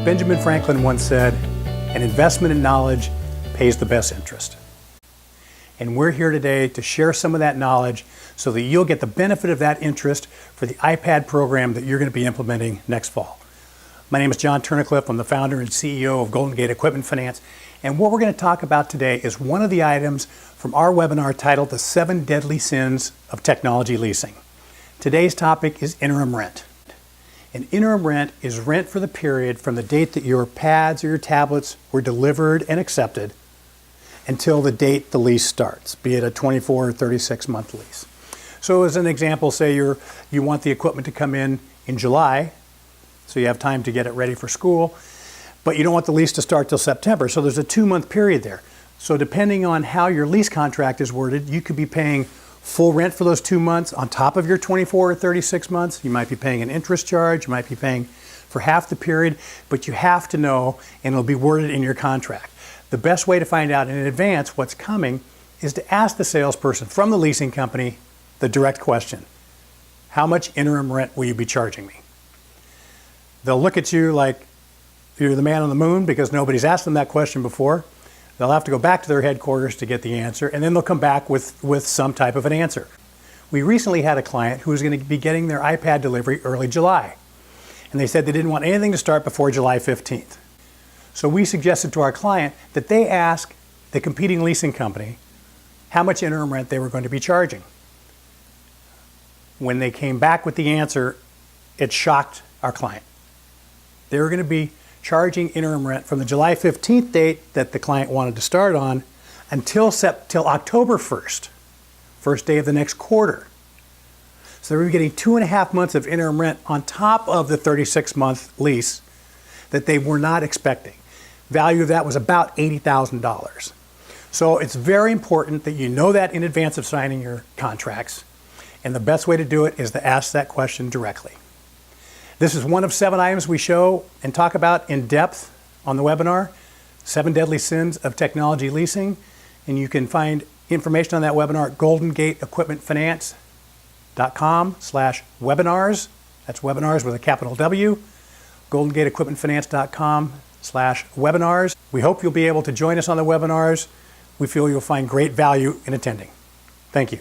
Benjamin Franklin once said, "An investment in knowledge pays the best interest." And we're here today to share some of that knowledge so that you'll get the benefit of that interest for the iPad program that you're going to be implementing next fall. My name is John Turnicliffe. I'm the founder and CEO of Golden Gate Equipment Finance. And what we're going to talk about today is one of the items from our webinar titled The 7 Deadly Sins of Technology Leasing. Today's topic is interim rent. An interim rent is rent for the period from the date that your pads or your tablets were delivered and accepted until the date the lease starts, be it a 24 or 36 month lease. So as an example, say you want the equipment to come in July, so you have time to get it ready for school, but you don't want the lease to start till September, so there's a 2-month period there. So depending on how your lease contract is worded, you could be paying full rent for those 2 months on top of your 24 or 36 months. You might be paying an interest charge, you might be paying for half the period, but you have to know, and it'll be worded in your contract. The best way to find out in advance what's coming is to ask the salesperson from the leasing company the direct question: how much interim rent will you be charging me? They'll look at you like you're the man on the moon because nobody's asked them that question before. They'll have to go back to their headquarters to get the answer, and then they'll come back with some type of an answer. We recently had a client who was going to be getting their iPad delivery early July, and they said they didn't want anything to start before July 15th. So we suggested to our client that they ask the competing leasing company how much interim rent they were going to be charging. When they came back with the answer, it shocked our client. They were going to be charging interim rent from the July 15th date that the client wanted to start on until October 1st, first day of the next quarter. So they were getting 2.5 months of interim rent on top of the 36-month lease that they were not expecting. Value of that was about $80,000. So it's very important that you know that in advance of signing your contracts. And the best way to do it is to ask that question directly. This is one of 7 items we show and talk about in depth on the webinar, 7 Deadly Sins of Technology Leasing. And you can find information on that webinar at goldengateequipmentfinance.com/webinars. That's webinars with a capital W. goldengateequipmentfinance.com/webinars. We hope you'll be able to join us on the webinars. We feel you'll find great value in attending. Thank you.